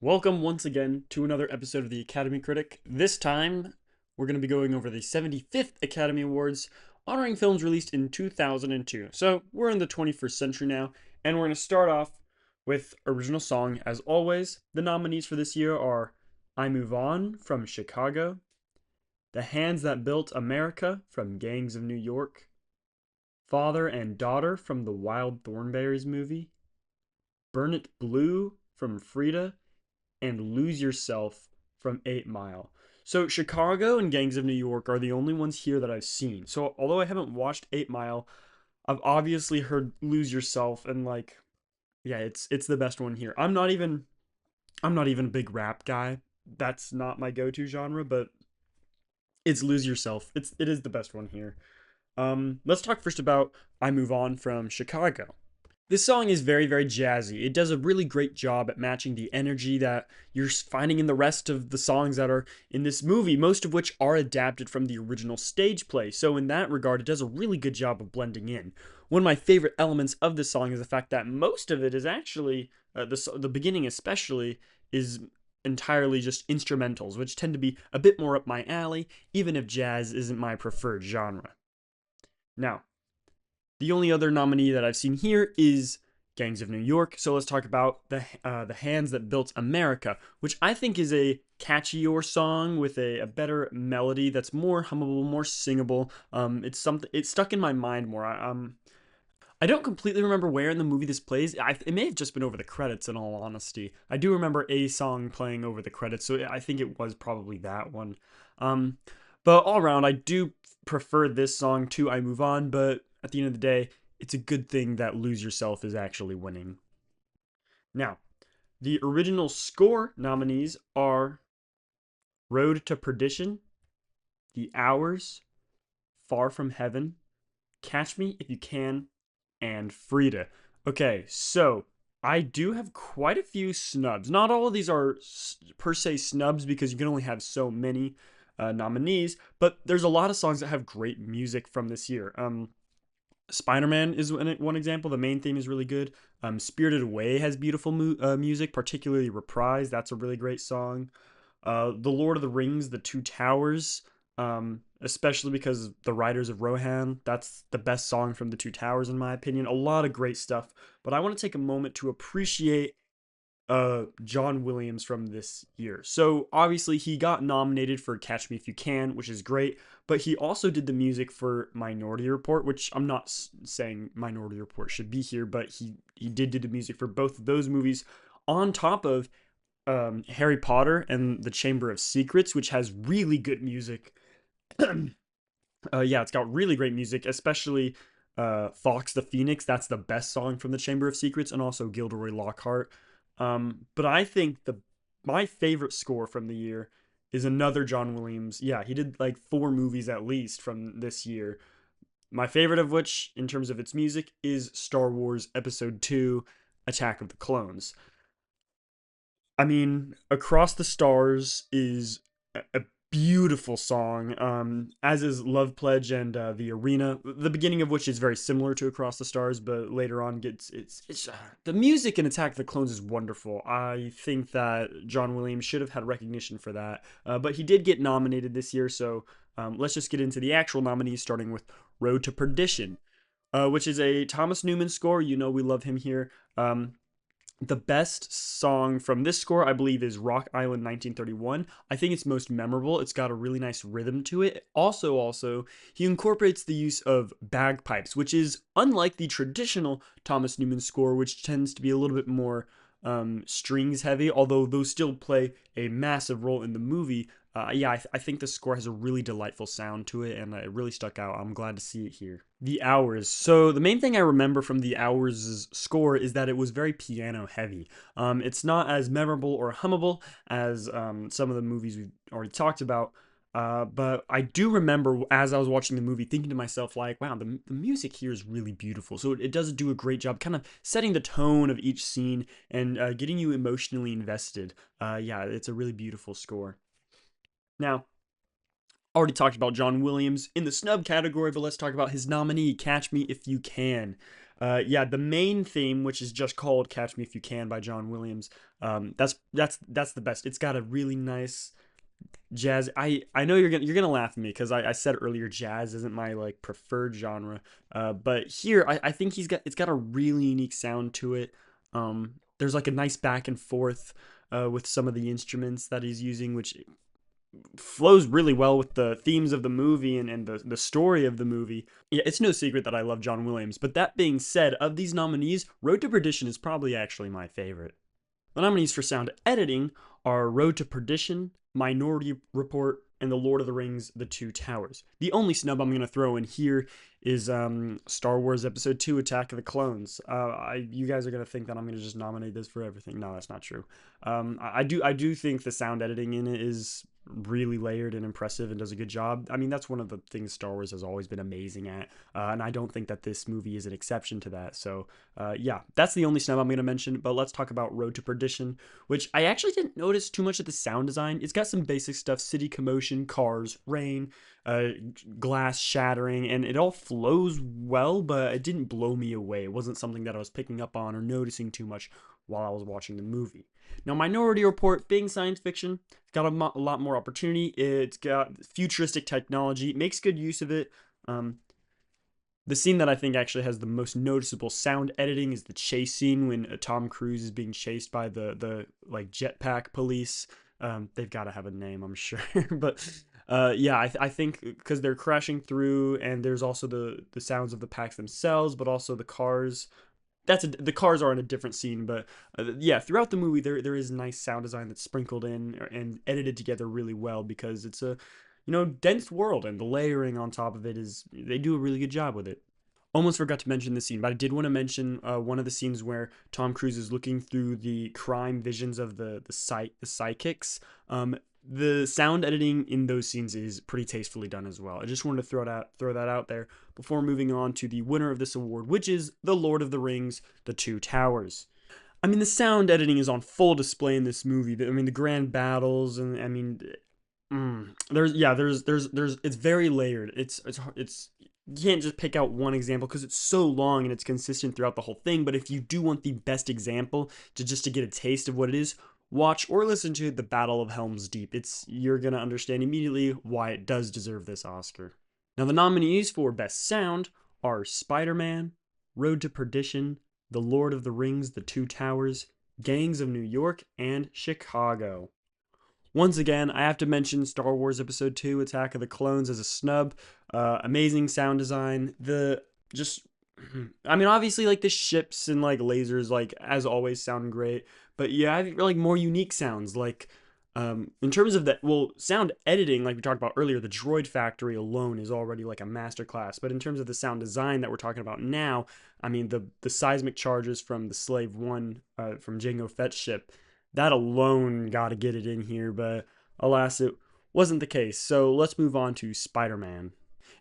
Welcome once again to another episode of the Academy Critic. This time, we're going to be going over the 75th Academy Awards, honoring films released in 2002. So, we're in the 21st century now, and we're going to start off with original song. As always, the nominees for this year are I Move On from Chicago, The Hands That Built America from Gangs of New York, Father and Daughter from the Wild Thornberrys movie, Burn It Blue from Frida, and Lose Yourself from 8 Mile. So Chicago and Gangs of New York are the only ones here that I've seen. So although I haven't watched 8 Mile, I've obviously heard Lose Yourself and yeah, it's the best one here. I'm not even a big rap guy. That's not my go-to genre, but it's Lose Yourself. It is the best one here. Let's talk first about I Move On from Chicago. This song is very, very jazzy. It does a really great job at matching the energy that you're finding in the rest of the songs that are in this movie, most of which are adapted from the original stage play. So, in that regard, it does a really good job of blending in. One of my favorite elements of this song is the fact that most of it is actually, the beginning especially, is entirely just instrumentals, which tend to be a bit more up my alley, even if jazz isn't my preferred genre. Now, the only other nominee that I've seen here is Gangs of New York. So let's talk about the Hands That Built America, which I think is a catchier song with a better melody that's more hummable, more singable. It's stuck in my mind more. I don't completely remember where in the movie this plays. It may have just been over the credits, in all honesty. I do remember a song playing over the credits, so I think it was probably that one. Um, but all around, I do prefer this song to I Move On, but at the end of the day, it's a good thing that Lose Yourself is actually winning. Now, the original score nominees are Road to Perdition, The Hours, Far From Heaven, Catch Me If You Can, and Frida. Okay, so I do have quite a few snubs. Not all of these are per se snubs because you can only have so many nominees, but there's a lot of songs that have great music from this year. Spider-Man is one example. The main theme is really good. Spirited Away has beautiful music, particularly Reprise. That's a really great song. The Lord of the Rings, The Two Towers, especially because the Riders of Rohan, that's the best song from The Two Towers, in my opinion. A lot of great stuff. But I want to take a moment to appreciate John Williams from this year. So obviously he got nominated for Catch Me If You Can, which is great, but he also did the music for Minority Report, which I'm not saying Minority Report should be here, but he did do the music for both of those movies on top of Harry Potter and the Chamber of Secrets, which has really good music. Yeah, it's got really great music, especially Fox the Phoenix. That's the best song from the Chamber of Secrets, and also Gilderoy Lockhart. But I think the my favorite score from the year is another John Williams. Yeah, he did like four movies at least from this year. My favorite of which, in terms of its music, is Star Wars Episode 2 Attack of the Clones. I mean, Across the Stars is a beautiful song, as is Love Pledge and The Arena, the beginning of which is very similar to Across the Stars, but later on gets it's the music in Attack of the Clones is wonderful. I think that John Williams should have had recognition for that, but he did get nominated this year, so let's just get into the actual nominees, starting with Road to Perdition, which is a Thomas Newman score. You know we love him here. The best song from this score, I believe, is Rock Island 1931. I think it's most memorable. It's got a really nice rhythm to it. Also, he incorporates the use of bagpipes, which is unlike the traditional Thomas Newman score, which tends to be a little bit more strings heavy, although those still play a massive role in the movie. Yeah, I think the score has a really delightful sound to it, and it really stuck out. I'm glad to see it here. The Hours. So the main thing I remember from The Hours' score is that it was very piano heavy. It's not as memorable or hummable as some of the movies we've already talked about. But I do remember as I was watching the movie thinking to myself, like, wow, the music here is really beautiful. So it does do a great job kind of setting the tone of each scene and getting you emotionally invested. Yeah, it's a really beautiful score. Now, already talked about John Williams in the snub category, but let's talk about his nominee, Catch Me If You Can. Yeah, the main theme, which is just called "Catch Me If You Can" by John Williams, that's the best. It's got a really nice jazz. I know you're gonna laugh at me because I said earlier jazz isn't my like preferred genre, but here I think it's got a really unique sound to it. There's like a nice back and forth with some of the instruments that he's using, which flows really well with the themes of the movie and the story of the movie. Yeah, it's no secret that I love John Williams, but that being said, of these nominees, Road to Perdition is probably actually my favorite. The nominees for sound editing are Road to Perdition, Minority Report, and The Lord of the Rings: The Two Towers. The only snub I'm going to throw in here is Star Wars Episode 2: Attack of the Clones. You guys are going to think that I'm going to just nominate this for everything. No, that's not true. I do think the sound editing in it is really layered and impressive and does a good job. I mean, that's one of the things Star Wars has always been amazing at, and I don't think that this movie is an exception to that. So, yeah, that's the only snub I'm going to mention. But let's talk about Road to Perdition, which I actually didn't notice too much of the sound design. It's got some basic stuff: city commotion, cars, rain, uh, glass shattering, and it all flows well, but it didn't blow me away. It wasn't something that I was picking up on or noticing too much while I was watching the movie. Now, Minority Report, being science fiction, it's got a lot more opportunity. It's got futuristic technology. It makes good use of it. Um, the scene that I think actually has the most noticeable sound editing is the chase scene when Tom Cruise is being chased by the like jetpack police. They've got to have a name, I'm sure, but yeah, I think because they're crashing through, and there's also the sounds of the packs themselves, but also the cars. The cars are in a different scene, but yeah, throughout the movie there is nice sound design that's sprinkled in and edited together really well because it's a dense world, and the layering on top of it is they do a really good job with it. Almost forgot to mention this scene, but I did want to mention one of the scenes where Tom Cruise is looking through the crime visions of the psychics. The sound editing in those scenes is pretty tastefully done as well. I just wanted to throw that out there before moving on to the winner of this award, which is The Lord of the Rings: The Two Towers. I mean, the sound editing is on full display in this movie. I mean, the grand battles, and I mean, there's it's very layered. It's you can't just pick out one example because it's so long and it's consistent throughout the whole thing. But if you do want the best example to get a taste of what it is, watch or listen to the Battle of Helm's Deep. You're gonna understand immediately why it does deserve this Oscar. Now the nominees for Best Sound are Spider-Man, Road to Perdition, The Lord of the Rings: The Two Towers, Gangs of New York, and Chicago. Once again, I have to mention Star Wars Episode 2: Attack of the Clones as a snub. Amazing sound design. Just, I mean, obviously, like the ships and like lasers, like as always, sound great. But yeah, I think like more unique sounds. Like, in terms of that, well, sound editing, like we talked about earlier, the Droid Factory alone is already like a masterclass. But in terms of the sound design that we're talking about now, I mean, the seismic charges from the Slave One, from Jango Fett's ship, that alone got to get it in here, but alas, it wasn't the case. So let's move on to Spider-Man.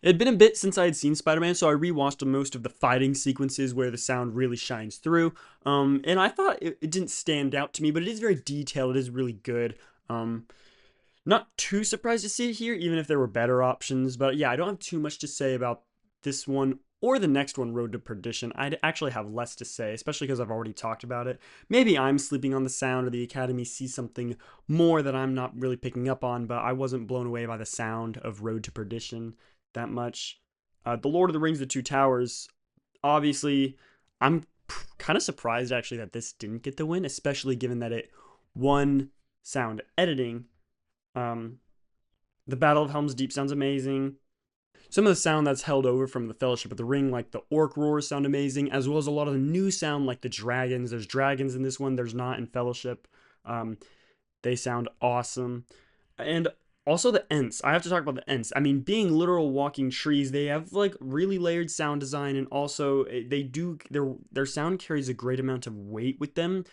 It had been a bit since I had seen Spider-Man, so I rewatched most of the fighting sequences where the sound really shines through. And I thought it didn't stand out to me, but it is very detailed. It is really good. Not too surprised to see it here, even if there were better options. But yeah, I don't have too much to say about this one or the next one, Road to Perdition. I'd actually have less to say, especially because I've already talked about it. Maybe I'm sleeping on the sound, or the Academy sees something more that I'm not really picking up on, but I wasn't blown away by the sound of Road to Perdition that much. The Lord of the Rings: The Two Towers, obviously, I'm kind of surprised actually that this didn't get the win, especially given that it won sound editing. Um, the Battle of Helm's Deep sounds amazing. Some of the sound that's held over from the Fellowship of the Ring, like the orc roars, sound amazing, as well as a lot of the new sound, like the dragons. There's dragons in this one, there's not in Fellowship. Um, they sound awesome. And also the Ents. I have to talk about the Ents. I mean, being literal walking trees, they have like really layered sound design, and also they do their sound carries a great amount of weight with them.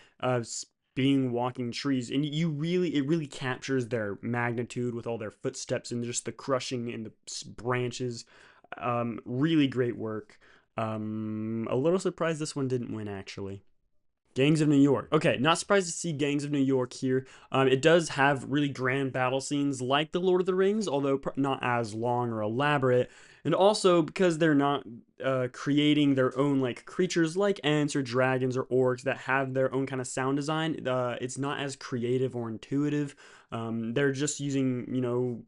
Being walking trees, and it really captures their magnitude with all their footsteps and just the crushing in the branches. Really great work. A little surprised this one didn't win, actually. Gangs of New York. Okay, not surprised to see Gangs of New York here. It does have really grand battle scenes like The Lord of the Rings, although not as long or elaborate. And also because they're not creating their own like creatures like ants or dragons or orcs that have their own kind of sound design, it's not as creative or intuitive. They're just using,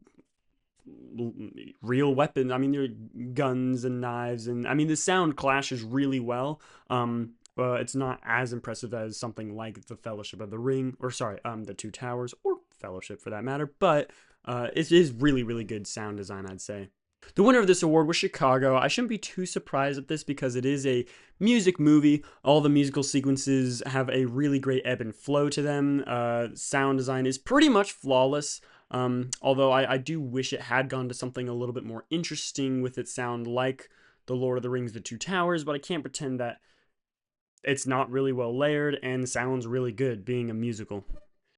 real weapons. I mean, they're guns and knives, and I mean the sound clashes really well. But it's not as impressive as something like the Fellowship of the Ring, or sorry, the Two Towers, or Fellowship for that matter. But it is really, really good sound design, I'd say. The winner of this award was Chicago. I shouldn't be too surprised at this because it is a music movie. All the musical sequences have a really great ebb and flow to them. Sound design is pretty much flawless. Although I do wish it had gone to something a little bit more interesting with its sound, like The Lord of the Rings, The Two Towers, but I can't pretend that it's not really well layered and sounds really good being a musical.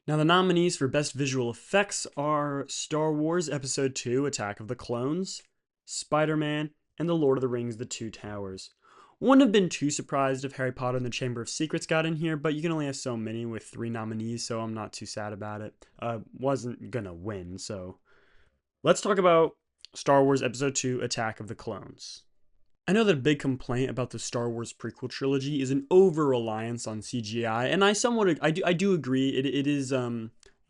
Now, the nominees for Best Visual Effects are Star Wars Episode 2 Attack of the Clones, Spider Man, and The Lord of the Rings The Two Towers. Wouldn't have been too surprised if Harry Potter and the Chamber of Secrets got in here, but you can only have so many with 3 nominees, so I'm not too sad about it. Wasn't gonna win, so. Let's talk about Star Wars Episode 2 Attack of the Clones. I know that a big complaint about the Star Wars prequel trilogy is an over-reliance on CGI, and I do agree. It is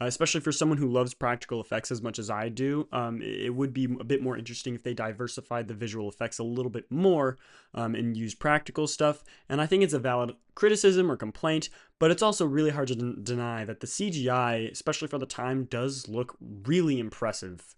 especially for someone who loves practical effects as much as I do. It would be a bit more interesting if they diversified the visual effects a little bit more and used practical stuff. And I think it's a valid criticism or complaint, but it's also really hard to deny that the CGI, especially for the time, does look really impressive.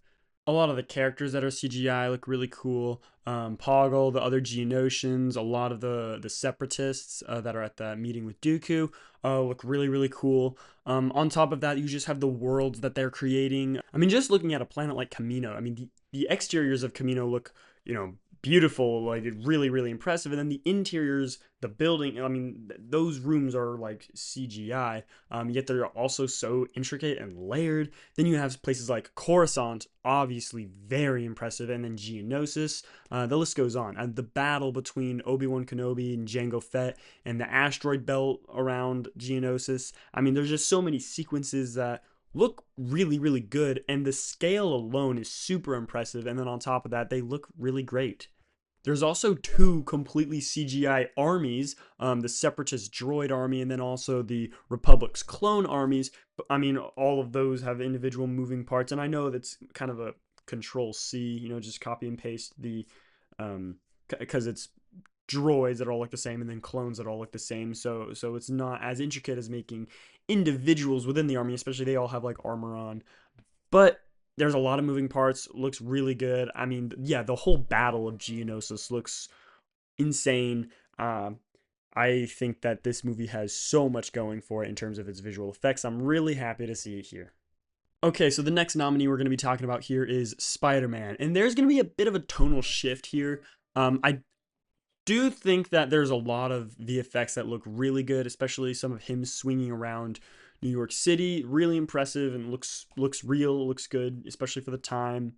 A lot of the characters that are CGI look really cool. Poggle, the other Geonosians, a lot of the Separatists that are at the meeting with Dooku look really, really cool. On top of that, you just have the worlds that they're creating. I mean, just looking at a planet like Kamino, I mean, the exteriors of Kamino look, beautiful, like really, really impressive. And then the interiors, the building, I mean, those rooms are like CGI, yet they're also so intricate and layered. Then you have places like Coruscant, obviously very impressive, and then Geonosis. The list goes on. And the battle between Obi-Wan Kenobi and Jango Fett and the asteroid belt around Geonosis. I mean, there's just so many sequences that look really, really good, and the scale alone is super impressive. And then on top of that, they look really great. There's also 2 completely CGI armies, the Separatist droid army and then also the Republic's clone armies. I mean, all of those have individual moving parts, and I know that's kind of a control C, just copy and paste the, because it's droids that all look the same and then clones that all look the same. So it's not as intricate as making individuals within the army, especially they all have like armor on. But there's a lot of moving parts, looks really good. I mean, yeah, the whole battle of Geonosis looks insane. I think that this movie has so much going for it in terms of its visual effects. I'm really happy to see it here. Okay, so the next nominee we're going to be talking about here is Spider-Man, and there's going to be a bit of a tonal shift here. I do think that there's a lot of VFX that look really good, especially some of him swinging around New York City. Really impressive and looks real, looks good, especially for the time.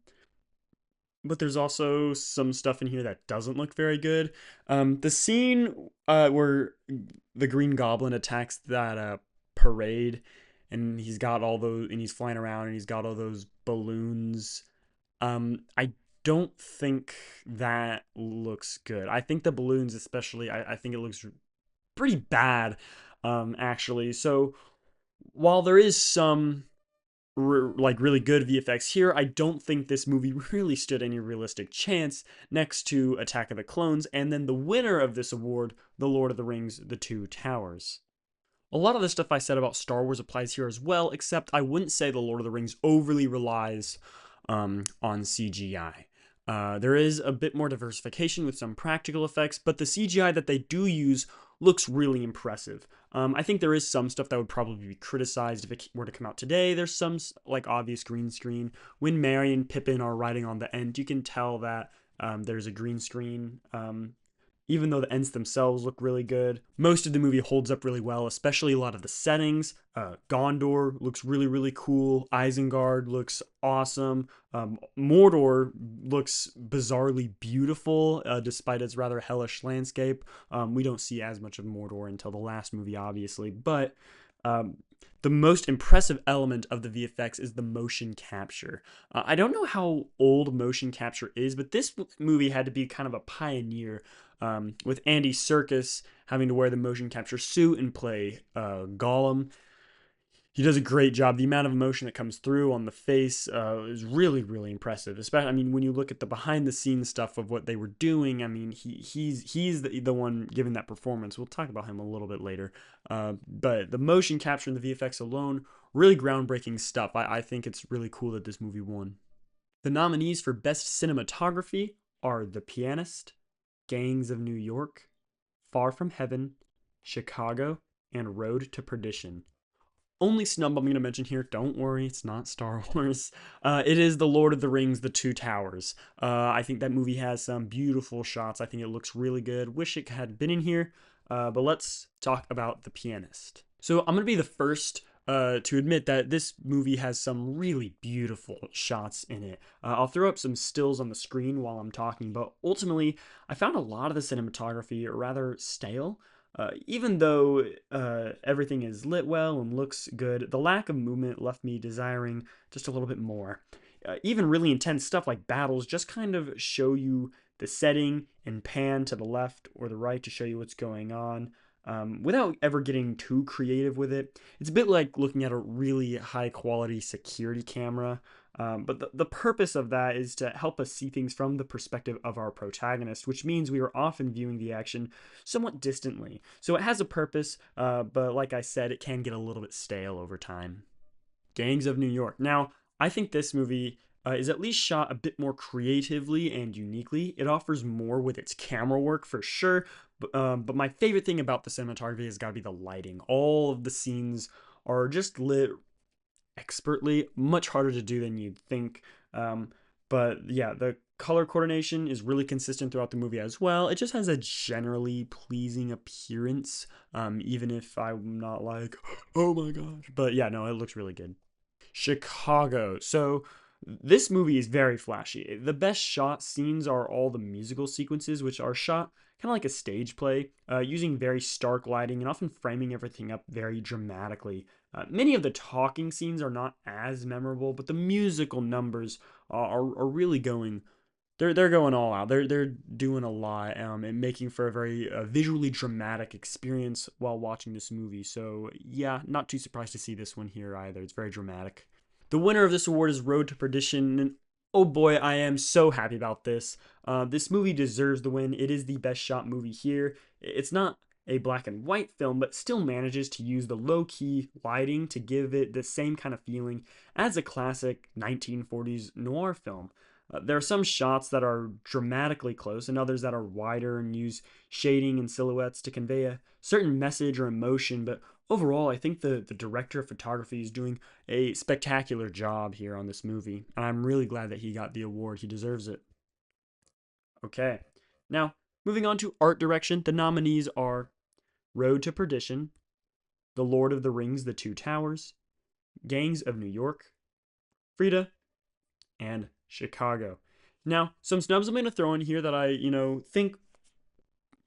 But there's also some stuff in here that doesn't look very good. The scene where the Green Goblin attacks that parade, and he's got all those, and he's flying around, and he's got all those balloons. I don't think that looks good. I think the balloons, especially, I think it looks pretty bad, actually. So while there is some like really good VFX here, I don't think this movie really stood any realistic chance next to Attack of the Clones, and then the winner of this award, The Lord of the Rings: The Two Towers. A lot of the stuff I said about Star Wars applies here as well, except I wouldn't say The Lord of the Rings overly relies on CGI. There is a bit more diversification with some practical effects, but the CGI that they do use looks really impressive. I think there is some stuff that would probably be criticized if it were to come out today. There's some like obvious green screen. When Merry and Pippin are riding on the Ent, you can tell that there's a green screen. even though the ends themselves look really good. Most of the movie holds up really well, especially a lot of the settings. Gondor looks really, really cool. Isengard looks awesome. Mordor looks bizarrely beautiful, despite its rather hellish landscape. We don't see as much of Mordor until the last movie, obviously, but um, the most impressive element of the VFX is the motion capture. I don't know how old motion capture is, but this movie had to be kind of a pioneer, with Andy Serkis having to wear the motion capture suit and play Gollum. He does a great job. The amount of emotion that comes through on the face is really, really impressive. Especially, I mean, when you look at the behind the scenes stuff of what they were doing, I mean, he's the one giving that performance. We'll talk about him a little bit later. But the motion capture and the VFX alone, really groundbreaking stuff. I think it's really cool that this movie won. The nominees for Best Cinematography are The Pianist, Gangs of New York, Far From Heaven, Chicago, and Road to Perdition. Only snub I'm going to mention here, don't worry, it's not Star Wars. It is The Lord of the Rings, The Two Towers. I think that movie has some beautiful shots. I think it looks really good. Wish it had been in here, but let's talk about The Pianist. So I'm going to be the first to admit that this movie has some really beautiful shots in it. I'll throw up some stills on the screen while I'm talking, but ultimately, I found a lot of the cinematography rather stale. Even though everything is lit well and looks good, the lack of movement left me desiring just a little bit more. Even really intense stuff like battles just kind of show you the setting and pan to the left or the right to show you what's going on. Without ever getting too creative with it. It's a bit like looking at a really high quality security camera. But the purpose of that is to help us see things from the perspective of our protagonist, which means we are often viewing the action somewhat distantly. So it has a purpose, but like I said, it can get a little bit stale over time. Gangs of New York. Now, I think this movie is at least shot a bit more creatively and uniquely. It offers more with its camera work for sure, but my favorite thing about the cinematography has got to be the lighting. All of the scenes are just lit expertly, much harder to do than you'd think. But yeah, the color coordination is really consistent throughout the movie as well. It just has a generally pleasing appearance, even if I'm not like, oh my gosh. But yeah, no, it looks really good. Chicago. So this movie is very flashy. The best shot scenes are all the musical sequences, which are shot kind of like a stage play, using very stark lighting and often framing everything up very dramatically. Many of the talking scenes are not as memorable, but the musical numbers are really going. They're going all out. They're doing a lot, and making for a very visually dramatic experience while watching this movie. So yeah, not too surprised to see this one here either. It's very dramatic. The winner of this award is Road to Perdition, and oh boy, I am so happy about this. This movie deserves the win. It is the best shot movie here. It's not a black and white film, but still manages to use the low-key lighting to give it the same kind of feeling as a classic 1940s noir film. There are some shots that are dramatically close and others that are wider and use shading and silhouettes to convey a certain message or emotion, but overall, I think the director of photography is doing a spectacular job here on this movie, and I'm really glad that he got the award. He deserves it. Okay, now moving on to art direction, the nominees are Road to Perdition, The Lord of the Rings, The Two Towers, Gangs of New York, Frida, and Chicago. Now, some snubs I'm going to throw in here that I think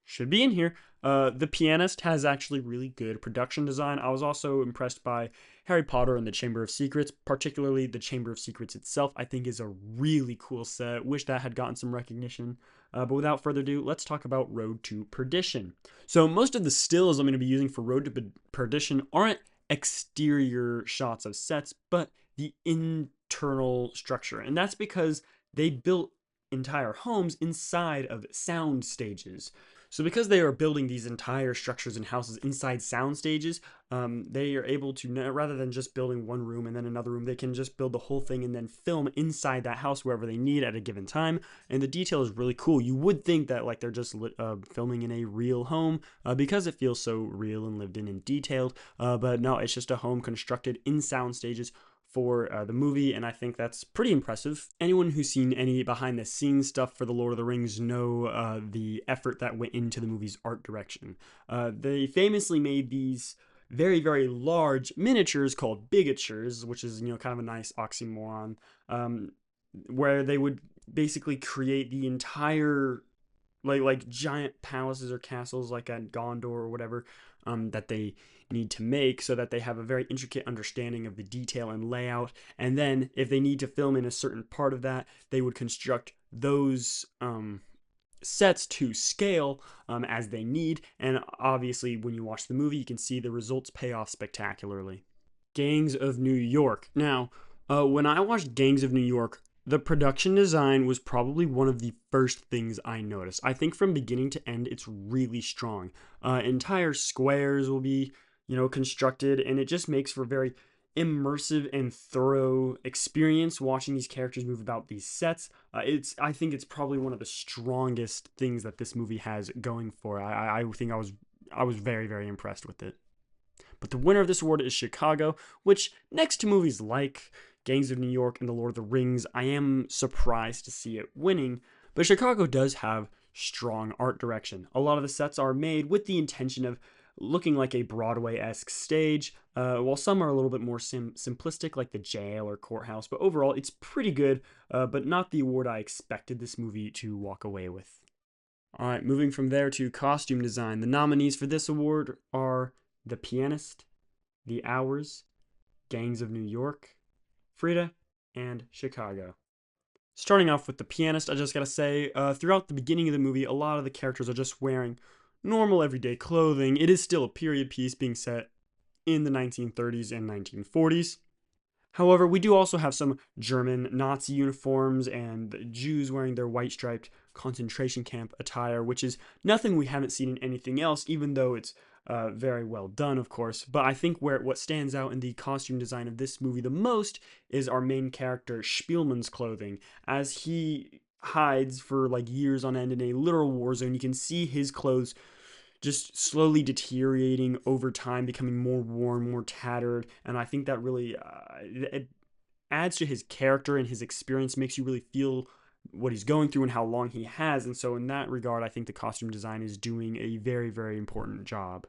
should be in here. The Pianist has actually really good production design. I was also impressed by Harry Potter and the Chamber of Secrets, particularly the Chamber of Secrets itself. I think is a really cool set. Wish that had gotten some recognition. But without further ado, let's talk about Road to Perdition. So most of the stills I'm going to be using for Road to Perdition aren't exterior shots of sets, but the internal structure. And that's because they built entire homes inside of sound stages. So because they are building these entire structures and houses inside sound stages, they are able to, rather than just building one room and then another room, they can just build the whole thing and then film inside that house wherever they need at a given time. And the detail is really cool. You would think that like they're just filming in a real home because it feels so real and lived in and detailed. But no, it's just a home constructed in sound stages for the movie, and I think that's pretty impressive. Anyone who's seen any behind the scenes stuff for The Lord of the Rings know the effort that went into the movie's art direction. They famously made these very, very large miniatures called bigatures, which is, kind of a nice oxymoron, where they would basically create the entire like giant palaces or castles like at Gondor or whatever that they need to make, so that they have a very intricate understanding of the detail and layout. And then if they need to film in a certain part of that, they would construct those sets to scale as they need. And obviously when you watch the movie, you can see the results pay off spectacularly. Gangs of New York. Now, when I watched Gangs of New York, the production design was probably one of the first things I noticed. I think from beginning to end, it's really strong. Entire squares will be, constructed, and it just makes for a very immersive and thorough experience watching these characters move about these sets. I think it's probably one of the strongest things that this movie has going for. I think I was very, very impressed with it. But the winner of this award is Chicago, which, next to movies like Gangs of New York and The Lord of the Rings, I am surprised to see it winning. But Chicago does have strong art direction. A lot of the sets are made with the intention of looking like a Broadway-esque stage, while some are a little bit more simplistic, like the jail or courthouse. But overall, it's pretty good, but not the award I expected this movie to walk away with. All right, moving from there to costume design. The nominees for this award are The Pianist, The Hours, Gangs of New York, Frida, and Chicago. Starting off with The Pianist, I just gotta say, throughout the beginning of the movie, a lot of the characters are just wearing normal everyday clothing. It is still a period piece being set in the 1930s and 1940s. However, we do also have some German Nazi uniforms and Jews wearing their white striped concentration camp attire, which is nothing we haven't seen in anything else, even though it's very well done, of course. But I think what stands out in the costume design of this movie the most is our main character Spielman's clothing. As he hides for like years on end in a literal war zone, you can see his clothes just slowly deteriorating over time, becoming more worn, more tattered. And I think that really it adds to his character, and his experience makes you really feel what he's going through and how long he has. And so in that regard, I think the costume design is doing a very, very important job.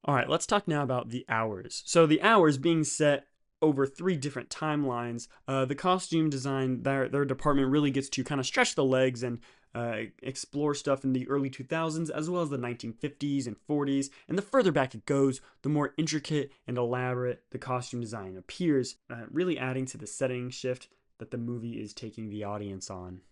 All right, let's talk now about The Hours. So The Hours being set over 3 different timelines, the costume design, their department really gets to kind of stretch the legs and explore stuff in the early 2000s as well as the 1950s and 40s. And the further back it goes, the more intricate and elaborate the costume design appears, really adding to the setting shift that the movie is taking the audience on.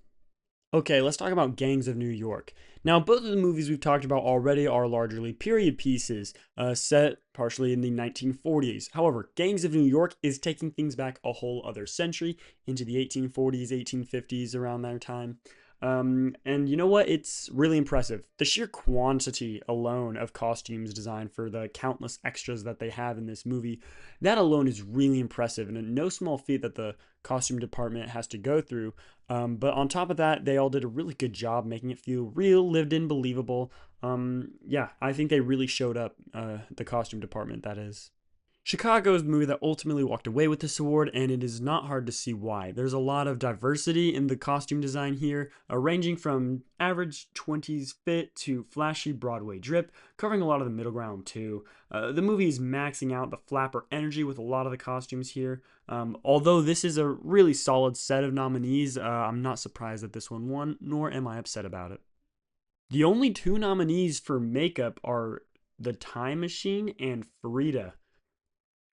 Okay, let's talk about Gangs of New York. Now, both of the movies we've talked about already are largely period pieces, set partially in the 1940s. However, Gangs of New York is taking things back a whole other century, into the 1840s, 1850s, around that time. And you know what? It's really impressive. The sheer quantity alone of costumes designed for the countless extras that they have in this movie, that alone is really impressive, and no small feat that the costume department has to go through. But on top of that, they all did a really good job making it feel real, lived in, believable. Yeah, I think they really showed up, the costume department, that is. Chicago is the movie that ultimately walked away with this award, and it is not hard to see why. There's a lot of diversity in the costume design here, ranging from average 20s fit to flashy Broadway drip, covering a lot of the middle ground too. The movie is maxing out the flapper energy with a lot of the costumes here. Although this is a really solid set of nominees, I'm not surprised that this one won, nor am I upset about it. The only 2 nominees for makeup are The Time Machine and Frida,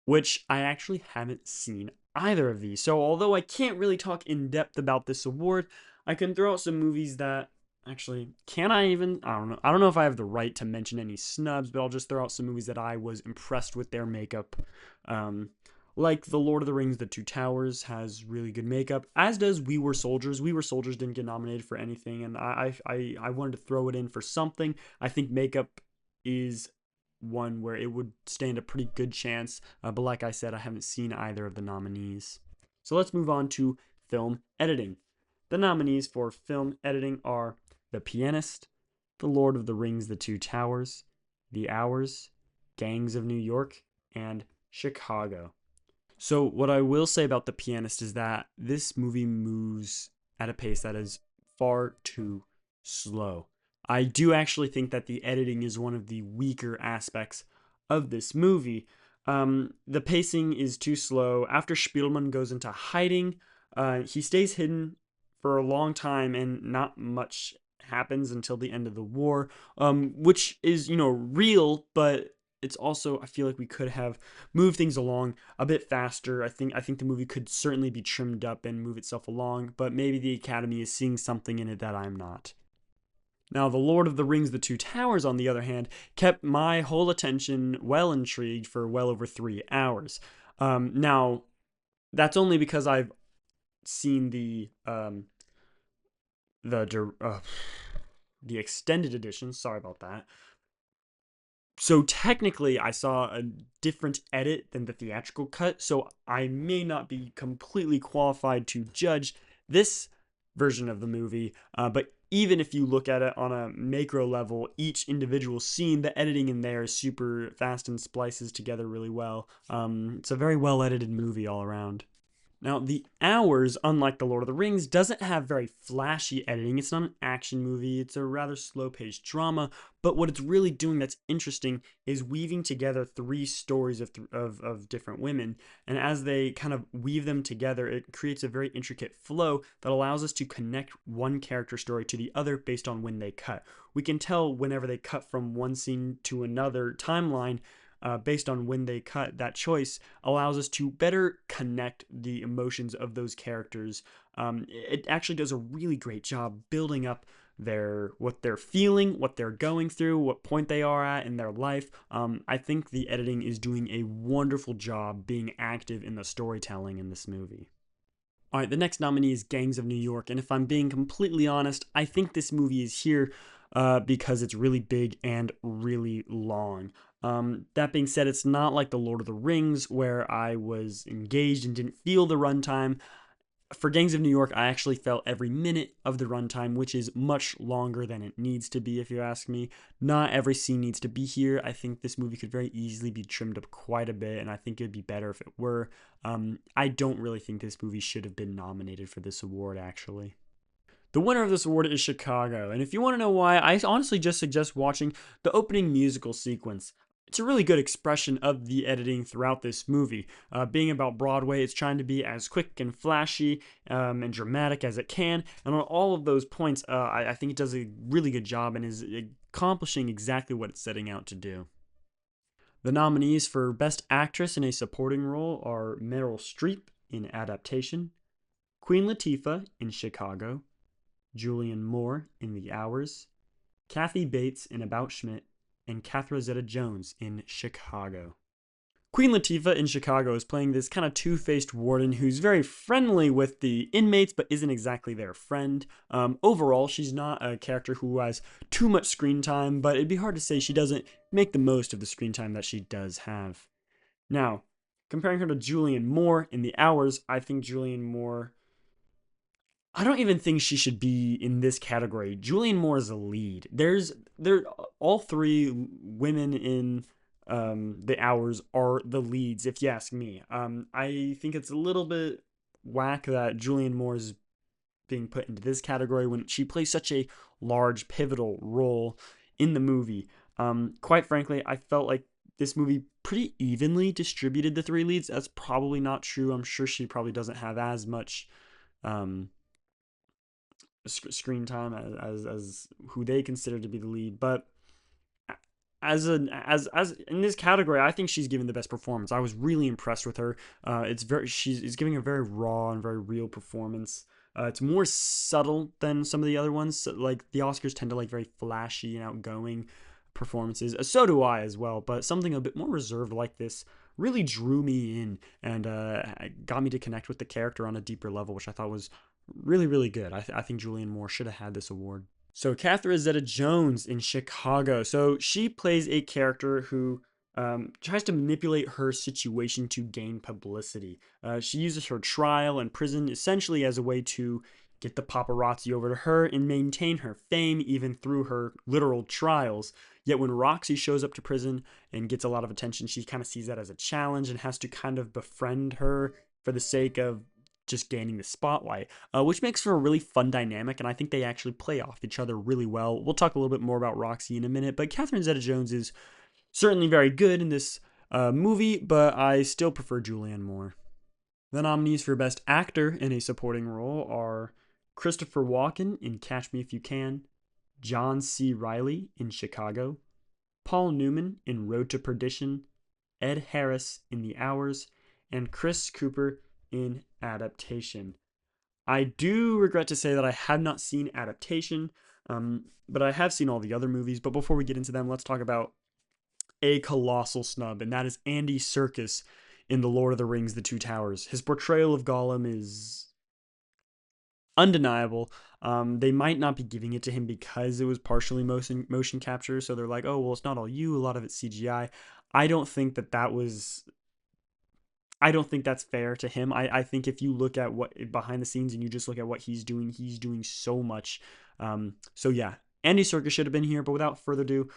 which I actually haven't seen either of these. So although I can't really talk in depth about this award, I can throw out some movies that actually, can I even? I don't know. I don't know if I have the right to mention any snubs, but I'll just throw out some movies that I was impressed with their makeup. Like The Lord of the Rings, The Two Towers has really good makeup, as does We Were Soldiers. We Were Soldiers didn't get nominated for anything, and I wanted to throw it in for something. I think makeup is one where it would stand a pretty good chance, but like I said, I haven't seen either of the nominees. So let's move on to film editing. The nominees for film editing are The Pianist, The Lord of the Rings, The Two Towers, The Hours, Gangs of New York, and Chicago. So, what I will say about The Pianist is that this movie moves at a pace that is far too slow. I do actually think that the editing is one of the weaker aspects of this movie. The pacing is too slow. After Spielman goes into hiding, he stays hidden for a long time, and not much happens until the end of the war, which is, real, but it's also, I feel like we could have moved things along a bit faster. I think the movie could certainly be trimmed up and move itself along, but maybe the Academy is seeing something in it that I'm not. Now, The Lord of the Rings: The Two Towers, on the other hand, kept my whole attention well intrigued for well over 3 hours. Now, that's only because I've seen the the extended edition. Sorry about that. So technically, I saw a different edit than the theatrical cut, so I may not be completely qualified to judge this version of the movie. But even if you look at it on a macro level, each individual scene, the editing in there is super fast and splices together really well. It's a very well edited movie all around. Now, The Hours, unlike The Lord of the Rings, doesn't have very flashy editing. It's not an action movie, it's a rather slow paced drama. But what it's really doing that's interesting is weaving together three stories of different women. And as they kind of weave them together, it creates a very intricate flow that allows us to connect one character story to the other based on when they cut. We can tell whenever they cut from one scene to another timeline, based on when they cut. That choice allows us to better connect the emotions of those characters. It actually does a really great job building up what they're feeling, what they're going through, what point they are at in their life. I think the editing is doing a wonderful job being active in the storytelling in this movie. All right, the next nominee is Gangs of New York, and if I'm being completely honest, I think this movie is here because it's really big and really long. That being said, it's not like The Lord of the Rings, where I was engaged and didn't feel the runtime. For Gangs of New York, I actually felt every minute of the runtime, which is much longer than it needs to be, if you ask me. Not every scene needs to be here. I think this movie could very easily be trimmed up quite a bit, and I think it would be better if it were. I don't really think this movie should have been nominated for this award, actually. The winner of this award is Chicago, and if you want to know why, I honestly just suggest watching the opening musical sequence. It's a really good expression of the editing throughout this movie. Being about Broadway, it's trying to be as quick and flashy and dramatic as it can, and on all of those points, I think it does a really good job and is accomplishing exactly what it's setting out to do. The nominees for Best Actress in a Supporting Role are Meryl Streep in Adaptation, Queen Latifah in Chicago, Julianne Moore in The Hours, Kathy Bates in About Schmidt, and Catherine Zeta-Jones in Chicago. Queen Latifah in Chicago is playing this kind of two-faced warden who's very friendly with the inmates but isn't exactly their friend. Overall, she's not a character who has too much screen time, but it'd be hard to say she doesn't make the most of the screen time that she does have. Now, comparing her to Julianne Moore in The Hours, I think Julianne Moore, I don't even think she should be in this category. Julianne Moore is a lead. There all three women in The Hours are the leads, if you ask me. I think it's a little bit whack that Julianne Moore is being put into this category when she plays such a large pivotal role in the movie. Quite frankly, I felt like this movie pretty evenly distributed the three leads. That's probably not true. I'm sure she probably doesn't have as much um, screen time as who they consider to be the lead, but as in this category, I think she's giving the best performance. I was really impressed with her. She's giving a very raw and very real performance. It's more subtle than some of the other ones. So, like the Oscars tend to like very flashy and outgoing performances. So do I as well, but something a bit more reserved like this really drew me in and got me to connect with the character on a deeper level, which I thought was really, really good. I think Julianne Moore should have had this award. So, Catherine Zeta-Jones in Chicago. So, she plays a character who tries to manipulate her situation to gain publicity. She uses her trial and prison essentially as a way to get the paparazzi over to her and maintain her fame even through her literal trials. Yet when Roxy shows up to prison and gets a lot of attention, she kind of sees that as a challenge and has to kind of befriend her for the sake of just gaining the spotlight, which makes for a really fun dynamic, and I think they actually play off each other really well. We'll talk a little bit more about Roxy in a minute, but Catherine Zeta-Jones is certainly very good in this movie, but I still prefer Julianne Moore. The nominees for Best Actor in a Supporting Role are Christopher Walken in Catch Me If You Can, John C. Reilly in Chicago, Paul Newman in Road to Perdition, Ed Harris in The Hours, and Chris Cooper in Adaptation. I do regret to say that I have not seen Adaptation, but I have seen all the other movies. But before we get into them, let's talk about a colossal snub, and that is Andy Serkis in The Lord of the Rings: The Two Towers. His portrayal of Gollum is undeniable. They might not be giving it to him because it was partially motion capture, so they're like, oh, well, it's not all you, a lot of it's CGI. I don't think that was I don't think that's fair to him. I think if you look at what behind the scenes and you just look at what he's doing so much. So yeah, Andy Serkis should have been here. But without further ado,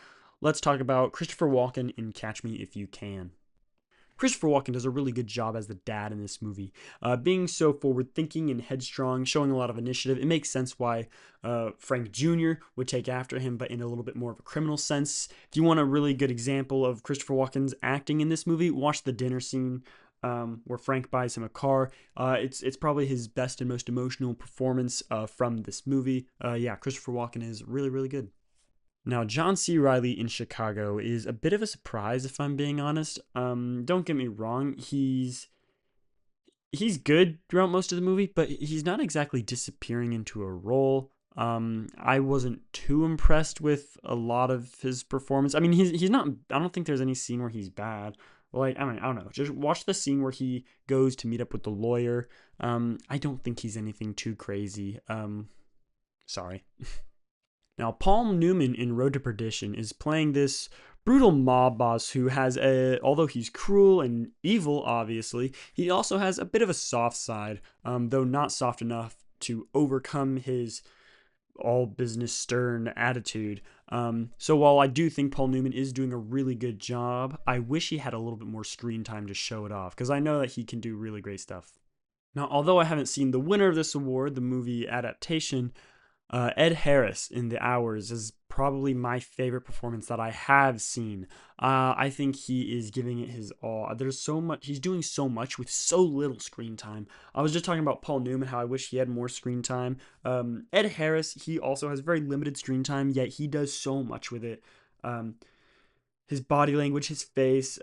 let's talk about Christopher Walken in Catch Me If You Can. Christopher Walken does a really good job as the dad in this movie. Being so forward-thinking and headstrong, showing a lot of initiative, it makes sense why Frank Jr. would take after him, but in a little bit more of a criminal sense. If you want a really good example of Christopher Walken's acting in this movie, watch the dinner scene where Frank buys him a car. It's probably his best and most emotional performance from this movie. Yeah, Christopher Walken is really, really good. Now, John C. Reilly in Chicago is a bit of a surprise, if I'm being honest. Don't get me wrong, he's good throughout most of the movie, but he's not exactly disappearing into a role. I wasn't too impressed with a lot of his performance. I mean, he's not. I don't think there's any scene where he's bad. Like, I mean, I don't know. Just watch the scene where he goes to meet up with the lawyer. I don't think he's anything too crazy. Sorry. Now, Paul Newman in Road to Perdition is playing this brutal mob boss who has although he's cruel and evil, obviously, he also has a bit of a soft side, though not soft enough to overcome his all business stern attitude. So while I do think Paul Newman is doing a really good job, I wish he had a little bit more screen time to show it off, because I know that he can do really great stuff. Now, although I haven't seen the winner of this award, the movie Adaptation, Ed Harris in The Hours is probably my favorite performance that I have seen. I think he is giving it his all. There's so much, he's doing so much with so little screen time. I was just talking about Paul Newman, how I wish he had more screen time. Ed Harris, he also has very limited screen time, yet he does so much with it. His body language, his face,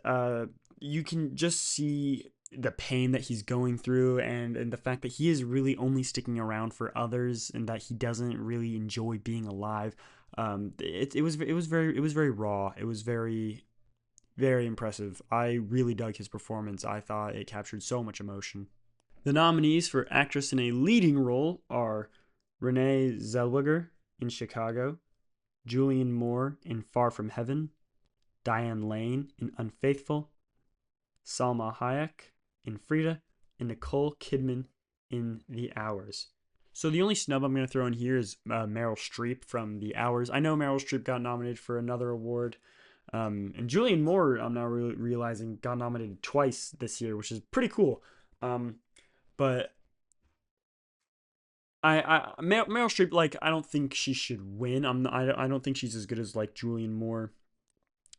you can just see the pain that he's going through, and the fact that he is really only sticking around for others and that he doesn't really enjoy being alive. It was very raw. It was very, very impressive. I really dug his performance. I thought it captured so much emotion. The nominees for actress in a leading role are Renee Zellweger in Chicago, Julianne Moore in Far From Heaven, Diane Lane in Unfaithful, Salma Hayek in Frida, and Nicole Kidman in The Hours. So the only snub I'm going to throw in here is Meryl Streep from The Hours. I know Meryl Streep got nominated for another award. And Julianne Moore, I'm now realizing, got nominated twice this year, which is pretty cool. But Meryl Streep, like, I don't think she should win. I don't think she's as good as like Julianne Moore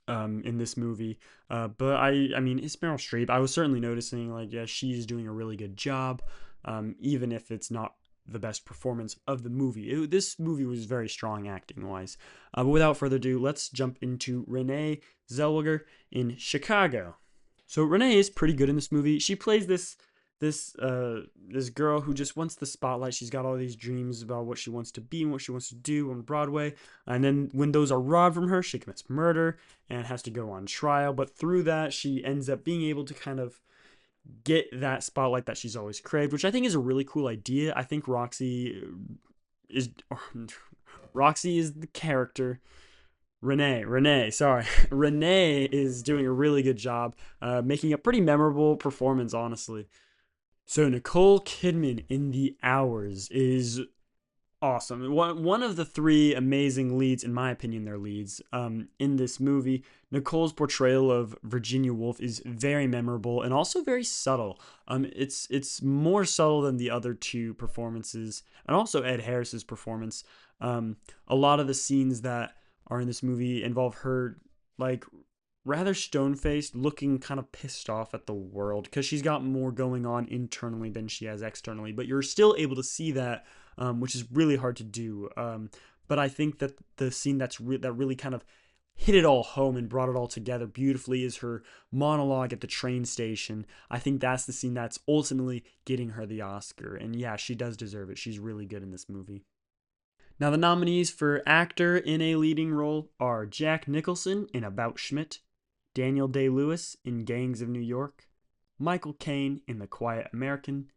in this movie. But I mean, it's Meryl Streep. I was certainly noticing, like, yeah, she's doing a really good job, even if it's not the best performance of the movie. This movie was very strong acting wise. But without further ado, let's jump into Renee Zellweger in Chicago. So Renee is pretty good in this movie. She plays this girl who just wants the spotlight. She's got all these dreams about what she wants to be and what she wants to do on Broadway. And then when those are robbed from her, she commits murder and has to go on trial. But through that, she ends up being able to kind of get that spotlight that she's always craved, which I think is a really cool idea. I think Roxy is the character. Renee is doing a really good job, making a pretty memorable performance, honestly. So Nicole Kidman in The Hours is awesome. One of the three amazing leads, in my opinion, they're leads in this movie. Nicole's portrayal of Virginia Woolf is very memorable and also very subtle. It's more subtle than the other two performances, and also Ed Harris's performance. A lot of the scenes that are in this movie involve her like rather stone faced, looking kind of pissed off at the world because she's got more going on internally than she has externally. But you're still able to see that, which is really hard to do. But I think that the scene that really kind of hit it all home and brought it all together beautifully is her monologue at the train station. I think that's the scene that's ultimately getting her the Oscar. And yeah, she does deserve it. She's really good in this movie. Now, the nominees for actor in a leading role are Jack Nicholson in About Schmidt, Daniel Day-Lewis in Gangs of New York, Michael Caine in The Quiet American,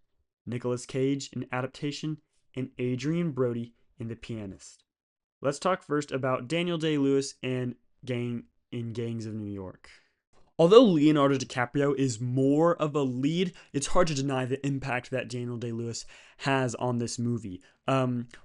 Nicolas Cage in Adaptation, and Adrian Brody in The Pianist. Let's talk first about Daniel Day-Lewis and Gangs of New York. Although Leonardo DiCaprio is more of a lead, it's hard to deny the impact that Daniel Day-Lewis has on this movie.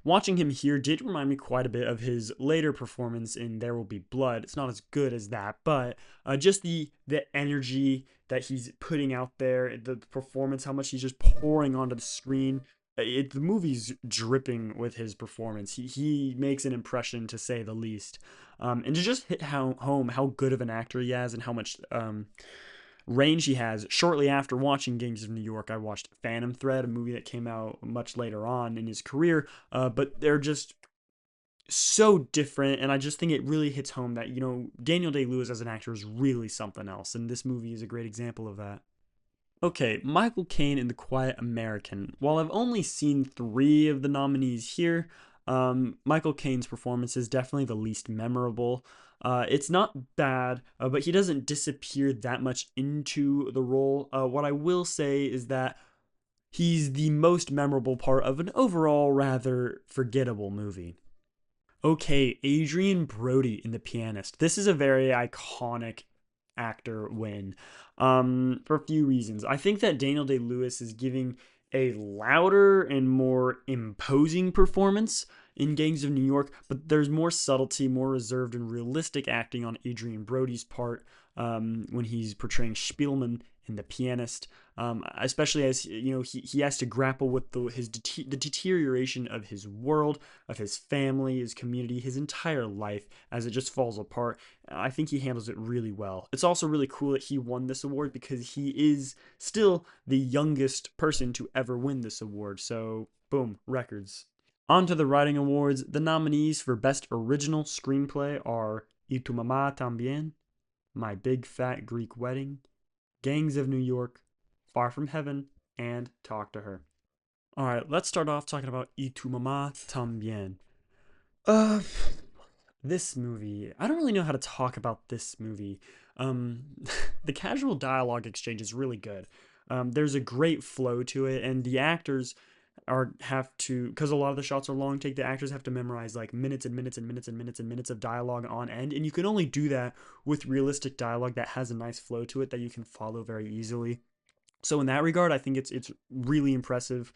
Watching him here did remind me quite a bit of his later performance in There Will Be Blood. It's not as good as that, but just the energy that he's putting out there, the performance, how much he's just pouring onto the screen. The movie's dripping with his performance. He makes an impression, to say the least. And to just hit home how good of an actor he has and how much range he has. Shortly after watching Gangs of New York, I watched Phantom Thread, a movie that came out much later on in his career. But they're just so different, and I just think it really hits home that, Daniel Day-Lewis as an actor is really something else, and this movie is a great example of that. Okay, Michael Caine in The Quiet American. While I've only seen three of the nominees here, Michael Caine's performance is definitely the least memorable. It's not bad, but he doesn't disappear that much into the role. What I will say is that he's the most memorable part of an overall rather forgettable movie. Okay, Adrian Brody in The Pianist. This is a very iconic actor win, for a few reasons. I think that Daniel Day-Lewis is giving a louder and more imposing performance in Gangs of New York, but there's more subtlety, more reserved and realistic acting on Adrian Brody's part when he's portraying Spielman in The Pianist, especially as he has to grapple with the deterioration of his world, of his family, his community, his entire life as it just falls apart. I think he handles it really well. It's also really cool that he won this award because he is still the youngest person to ever win this award. So, boom, records. On to the writing awards. The nominees for Best Original Screenplay are Y Tu Mamá También, My Big Fat Greek Wedding, Gangs of New York, Far From Heaven, and Talk to Her. Alright, let's start off talking about Y Tu Mamá También. Uh, this movie, I don't really know how to talk about this movie. Um, the casual dialogue exchange is really good. There's a great flow to it, and the actors have to, because a lot of the shots are long take, the actors have to memorize like minutes and minutes and minutes and minutes and minutes of dialogue on end, and you can only do that with realistic dialogue that has a nice flow to it that you can follow very easily. So in that regard, I think it's really impressive.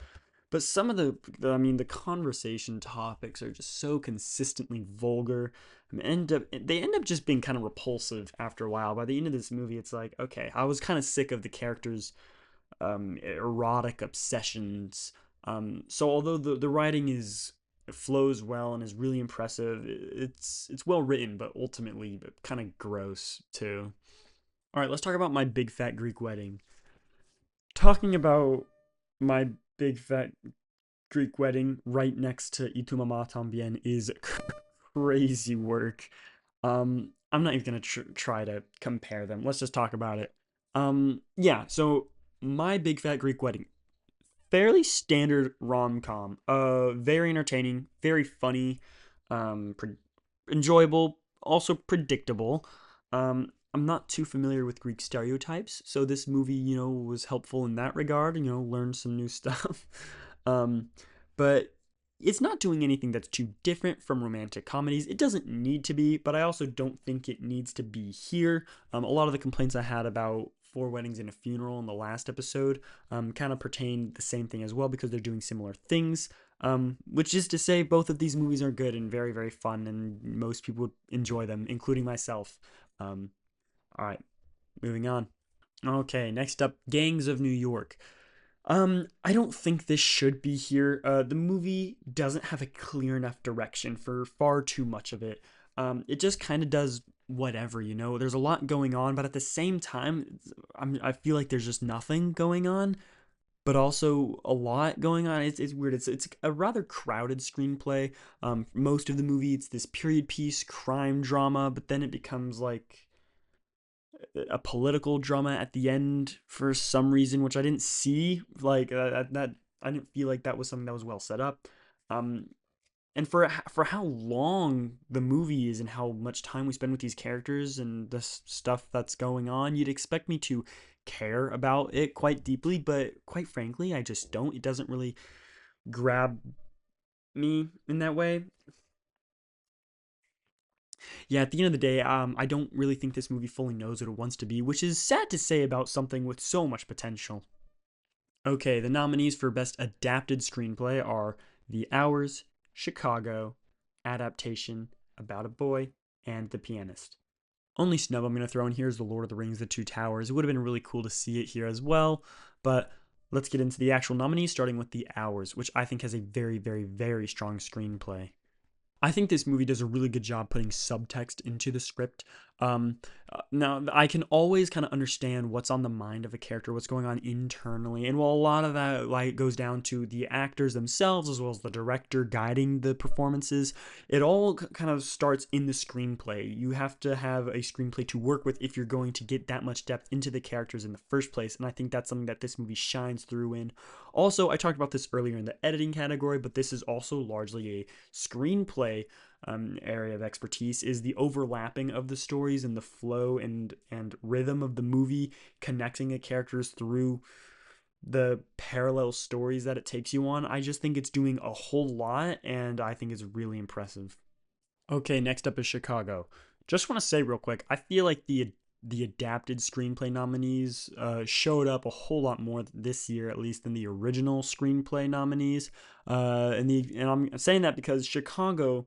But some of the conversation topics are just so consistently vulgar. They end up just being kind of repulsive after a while. By the end of this movie, it's like, okay, I was kind of sick of the characters' erotic obsessions. So although the writing it flows well and is really impressive, it's well written, but ultimately kind of gross too. All right, let's talk about My Big Fat Greek Wedding. Talking about My Big Fat Greek Wedding right next to Y Tu Mamá También is crazy work. I'm not even gonna try to compare them. Let's just talk about it. Yeah. So My Big Fat Greek Wedding, fairly standard rom-com. Very entertaining, very funny, enjoyable, also predictable. I'm not too familiar with Greek stereotypes, so this movie, was helpful in that regard. Learned some new stuff. um, but it's not doing anything that's too different from romantic comedies. It doesn't need to be, but I also don't think it needs to be here. A lot of the complaints I had about Four Weddings and a Funeral in the last episode kind of pertain the same thing as well because they're doing similar things. Which is to say, both of these movies are good and very, very fun, and most people enjoy them, including myself. All right, moving on. Okay, next up, Gangs of New York. I don't think this should be here. The movie doesn't have a clear enough direction for far too much of it. It just kind of does whatever, you know. There's a lot going on, but at the same time, I feel like there's just nothing going on, but also a lot going on. It's weird. It's a rather crowded screenplay. Most of the movie, it's this period piece crime drama, but then it becomes like a political drama at the end for some reason, which I didn't see. Like that, I didn't feel like that was something that was well set up. Um, and for how long the movie is and how much time we spend with these characters and the stuff that's going on, you'd expect me to care about it quite deeply, but quite frankly, I just don't. It doesn't really grab me in that way. Yeah, at the end of the day, I don't really think this movie fully knows what it wants to be, which is sad to say about something with so much potential. Okay, the nominees for Best Adapted Screenplay are The Hours, Chicago, Adaptation, About a Boy, and The Pianist. Only snub I'm going to throw in here is The Lord of the Rings, The Two Towers. It would have been really cool to see it here as well, but let's get into the actual nominees, starting with The Hours, which I think has a very, very, very strong screenplay. I think this movie does a really good job putting subtext into the script. Um, Now, I can always kind of understand what's on the mind of a character, what's going on internally, and while a lot of that like goes down to the actors themselves as well as the director guiding the performances, it all kind of starts in the screenplay. You have to have a screenplay to work with if you're going to get that much depth into the characters in the first place, and I think that's something that this movie shines through in. Also, I talked about this earlier in the editing category, but this is also largely a screenplay area of expertise is the overlapping of the stories and the flow and rhythm of the movie connecting the characters through the parallel stories that it takes you on. I just think it's doing a whole lot and I think it's really impressive. Okay, next up is Chicago. Just want to say real quick, I feel like the adapted screenplay nominees showed up a whole lot more this year, at least than the original screenplay nominees. And I'm saying that because Chicago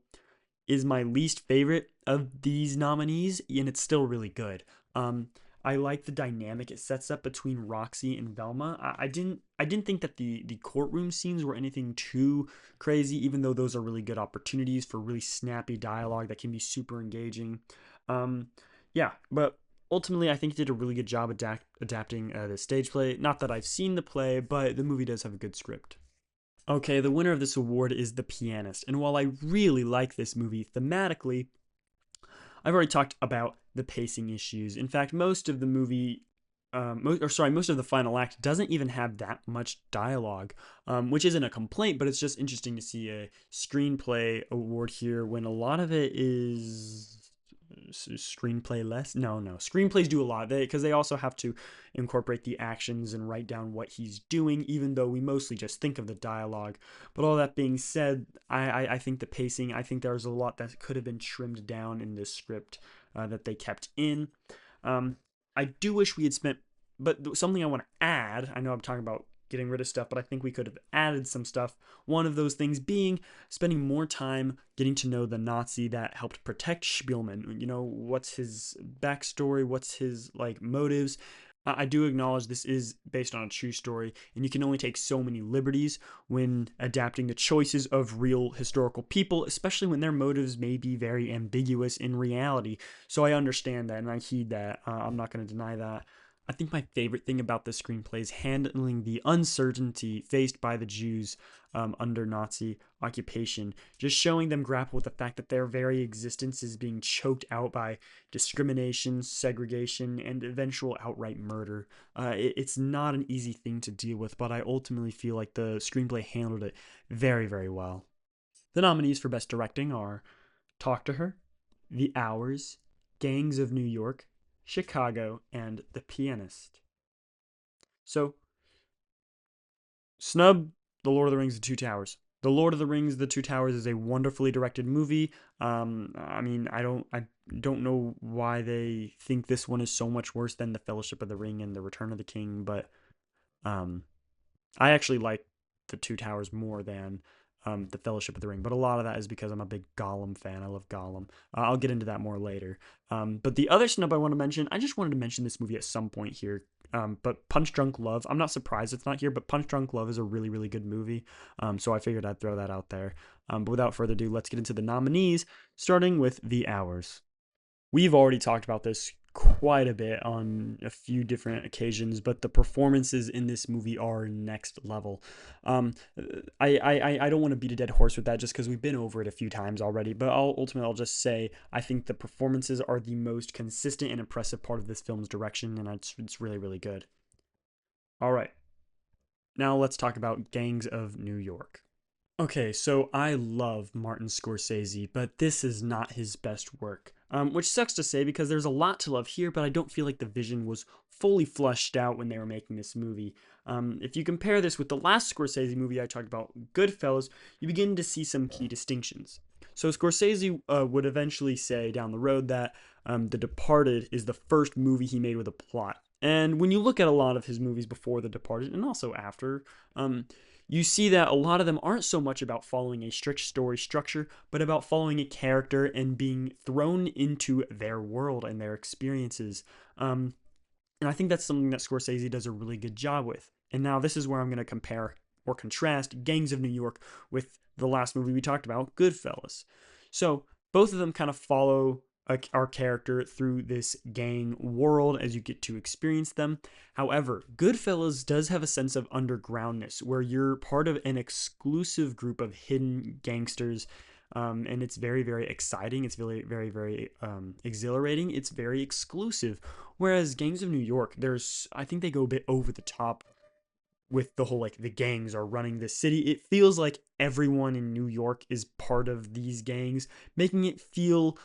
is my least favorite of these nominees, and it's still really good. Um, I like the dynamic it sets up between Roxy and Velma. I didn't think that the courtroom scenes were anything too crazy, even though those are really good opportunities for really snappy dialogue that can be super engaging. Um, yeah, but ultimately, I think it did a really good job adapting the stage play. Not that I've seen the play, but the movie does have a good script. Okay, the winner of this award is The Pianist. And while I really like this movie thematically, I've already talked about the pacing issues. In fact, most of the movie, most of the final act doesn't even have that much dialogue, which isn't a complaint, but it's just interesting to see a screenplay award here when a lot of it is screenplay less. No, screenplays do a lot because they also have to incorporate the actions and write down what he's doing, even though we mostly just think of the dialogue. But all that being said, I think the pacing, I think there's a lot that could have been trimmed down in this script that they kept in. um, I do wish we had spent, but something I want to add, I know I'm talking about getting rid of stuff, but I think we could have added some stuff. One of those things being spending more time getting to know the Nazi that helped protect Spielman. You know, what's his backstory? What's his like motives? I do acknowledge this is based on a true story, and you can only take so many liberties when adapting the choices of real historical people, especially when their motives may be very ambiguous in reality. So I understand that and I heed that. I'm not going to deny that. I think my favorite thing about this screenplay is handling the uncertainty faced by the Jews under Nazi occupation, just showing them grapple with the fact that their very existence is being choked out by discrimination, segregation, and eventual outright murder. It's not an easy thing to deal with, but I ultimately feel like the screenplay handled it very, very well. The nominees for Best Directing are Talk to Her, The Hours, Gangs of New York, Chicago, and The Pianist. So, snub The Lord of the Rings: The Two Towers. The Lord of the Rings: The Two Towers is a wonderfully directed movie. I mean, I don't know why they think this one is so much worse than The Fellowship of the Ring and The Return of the King, but um, I actually like The Two Towers more than The Fellowship of the Ring. But a lot of that is because I'm a big Gollum fan. I love Gollum. I'll get into that more later. But the other snub I want to mention, I just wanted to mention this movie at some point here. But Punch Drunk Love, I'm not surprised it's not here, but Punch Drunk Love is a really, really good movie. So I figured I'd throw that out there. But without further ado, let's get into the nominees, starting with The Hours. We've already talked about this quite a bit on a few different occasions, but the performances in this movie are next level. Um, I don't want to beat a dead horse with that just because we've been over it a few times already, but I'll just say I think the performances are the most consistent and impressive part of this film's direction, and it's really, really good. All right, now let's talk about Gangs of New York. Okay, so I love Martin Scorsese, but this is not his best work. Which sucks to say because there's a lot to love here, but I don't feel like the vision was fully fleshed out when they were making this movie. If you compare this with the last Scorsese movie I talked about, Goodfellas, you begin to see some key distinctions. So Scorsese would eventually say down the road that The Departed is the first movie he made with a plot. And when you look at a lot of his movies before The Departed and also after, you see that a lot of them aren't so much about following a strict story structure, but about following a character and being thrown into their world and their experiences. And I think that's something that Scorsese does a really good job with. And now this is where I'm going to compare or contrast Gangs of New York with the last movie we talked about, Goodfellas. So both of them kind of follow our character through this gang world as you get to experience them. However, Goodfellas does have a sense of undergroundness where you're part of an exclusive group of hidden gangsters. And it's very, very exciting. It's very, very, very exhilarating. It's very exclusive. Whereas Gangs of New York, I think they go a bit over the top with the whole like the gangs are running the city. It feels like everyone in New York is part of these gangs, making it feel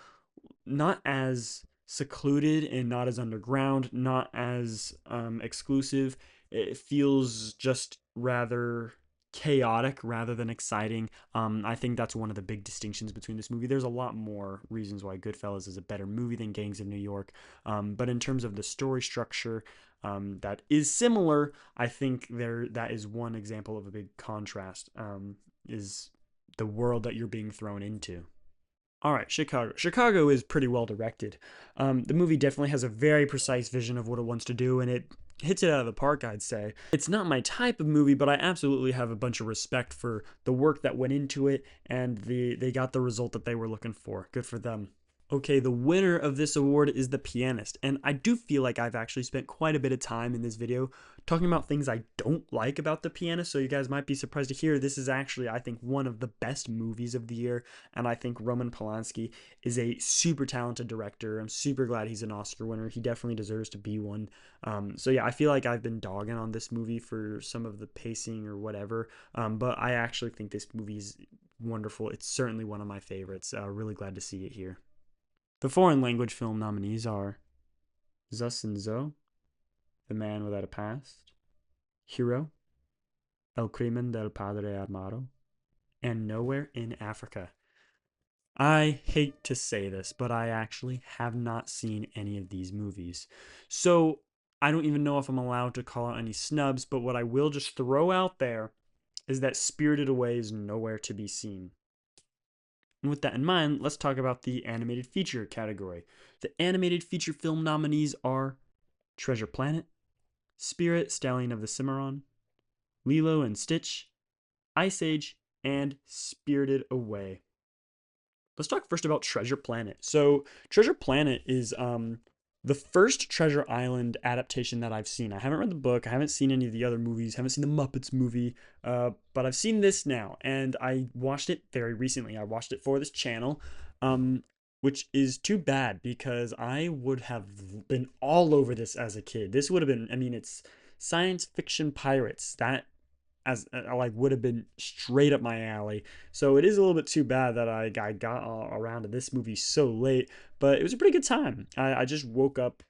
not as secluded and not as underground, not as exclusive. It feels just rather chaotic rather than exciting. I think that's one of the big distinctions between this movie. There's a lot more reasons why Goodfellas is a better movie than Gangs of New York. But in terms of the story structure, that is similar. I think that is one example of a big contrast. Is the world that you're being thrown into. All right, Chicago. Chicago is pretty well directed. The movie definitely has a very precise vision of what it wants to do, and it hits it out of the park, I'd say. It's not my type of movie, but I absolutely have a bunch of respect for the work that went into it, and they got the result that they were looking for. Good for them. Okay, the winner of this award is The Pianist, and I do feel like I've actually spent quite a bit of time in this video talking about things I don't like about The Pianist, so you guys might be surprised to hear this is actually, I think, one of the best movies of the year, and I think Roman Polanski is a super talented director. I'm super glad he's an Oscar winner. He definitely deserves to be one. So yeah, I feel like I've been dogging on this movie for some of the pacing or whatever, but I actually think this movie is wonderful. It's certainly one of my favorites. Really glad to see it here. The foreign language film nominees are Zus and Zo, The Man Without a Past, Hero, El Crimen del Padre Amaro, and Nowhere in Africa. I hate to say this, but I actually have not seen any of these movies. So I don't even know if I'm allowed to call out any snubs, but what I will just throw out there is that Spirited Away is nowhere to be seen. And with that in mind, let's talk about the animated feature category. The animated feature film nominees are Treasure Planet, Spirit, Stallion of the Cimarron, Lilo and Stitch, Ice Age, and Spirited Away. Let's talk first about Treasure Planet. So, Treasure Planet is the first Treasure Island adaptation that I've seen. I haven't read the book, I haven't seen any of the other movies, haven't seen the Muppets movie, but I've seen this now, and I watched it very recently. I watched it for this channel, which is too bad because I would have been all over this as a kid. This would have been, I mean, it's science fiction pirates. That as like would have been straight up my alley. So it is a little bit too bad that I got around to this movie so late, but it was a pretty good time. I just woke up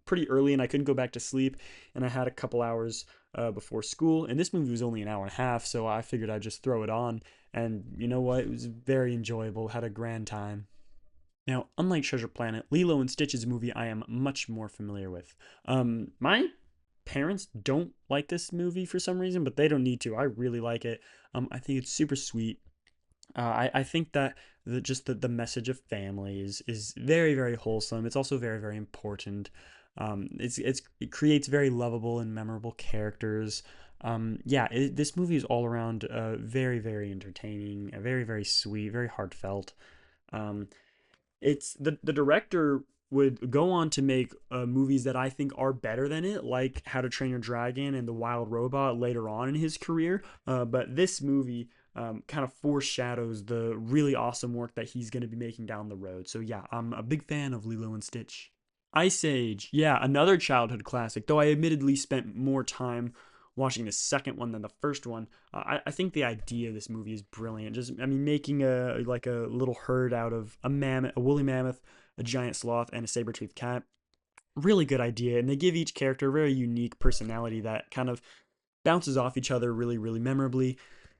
pretty early and I couldn't go back to sleep, and I had a couple hours before school, and this movie was only an hour and a half, so I figured I'd just throw it on. And you know what? It was very enjoyable. Had a grand time. Now, unlike Treasure Planet, Lilo and Stitch is a movie I am much more familiar with. My parents don't like this movie for some reason, but they don't need to. I really like it. I think it's super sweet. I think that the message of family is very, very wholesome. It's also very, very important. It creates very lovable and memorable characters. Yeah, this movie is all around very, very entertaining, very, very sweet, very heartfelt. Um, it's the director would go on to make movies that I think are better than it, like How to Train Your Dragon and The Wild Robot later on in his career. But this movie kind of foreshadows the really awesome work that he's going to be making down the road. So yeah, I'm a big fan of Lilo and Stitch. Ice Age, yeah, another childhood classic. Though I admittedly spent more time watching the second one than the first one. I think the idea of this movie is brilliant. Just I mean, making a little herd out of a mammoth, a woolly mammoth, a giant sloth, and a saber-toothed cat. Really good idea, and they give each character a very unique personality that kind of bounces off each other really, really memorably.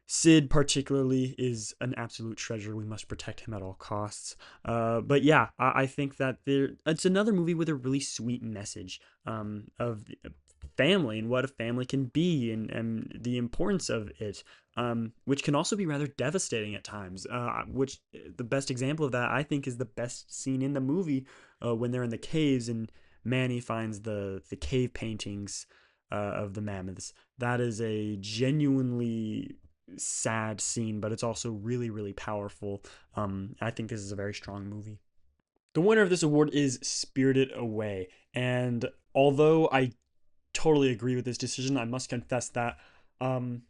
Sid, particularly, is an absolute treasure. We must protect him at all costs. But yeah, I think that it's another movie with a really sweet message of family and what a family can be and the importance of it, which can also be rather devastating at times. Which the best example of that, I think, is the best scene in the movie when they're in the caves and Manny finds the cave paintings of the mammoths. That is a genuinely sad scene, but it's also really, really powerful. I think this is a very strong movie. The winner of this award is Spirited Away. And although I totally agree with this decision, I must confess that um,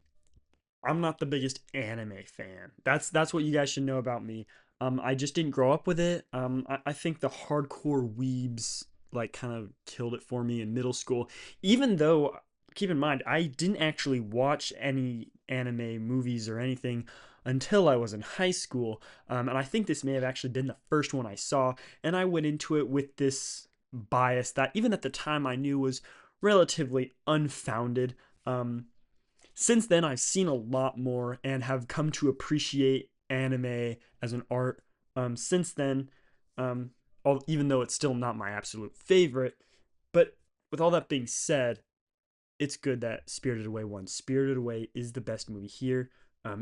I'm not the biggest anime fan. That's what you guys should know about me. I just didn't grow up with it. I think the hardcore weebs like kind of killed it for me in middle school. Even though, keep in mind, I didn't actually watch any anime movies or anything until I was in high school. And I think this may have actually been the first one I saw. And I went into it with this bias that even at the time I knew was relatively unfounded. Since then, I've seen a lot more and have come to appreciate anime as an art. Since then, um, even though it's still not my absolute favorite, but with all that being said, it's good that Spirited Away won. Spirited Away is the best movie here.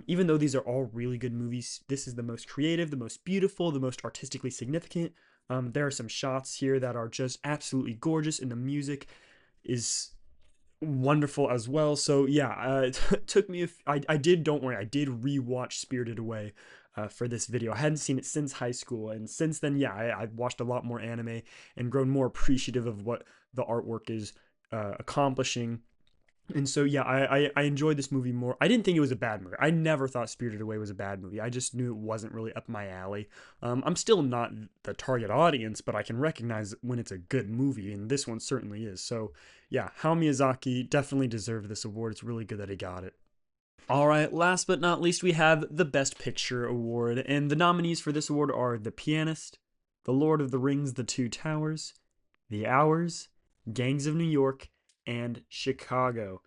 Even though these are all really good movies, this is the most creative, the most beautiful, the most artistically significant. There are some shots here that are just absolutely gorgeous, and the music is wonderful as well. So yeah, it took me. I did. Don't worry, I did rewatch Spirited Away for this video. I hadn't seen it since high school, and since then, yeah, I've watched a lot more anime and grown more appreciative of what the artwork is accomplishing. And so yeah, I enjoyed this movie more. I didn't think it was a bad movie. I never thought Spirited Away was a bad movie. I just knew it wasn't really up my alley. I'm still not the target audience, but I can recognize when it's a good movie, and this one certainly is. So yeah, Hayao Miyazaki definitely deserved this award. It's really good that he got it. All right, last but not least, we have the Best Picture award, and the nominees for this award are The Pianist, The Lord of the Rings: The Two Towers, The Hours, Gangs of New York, and Chicago.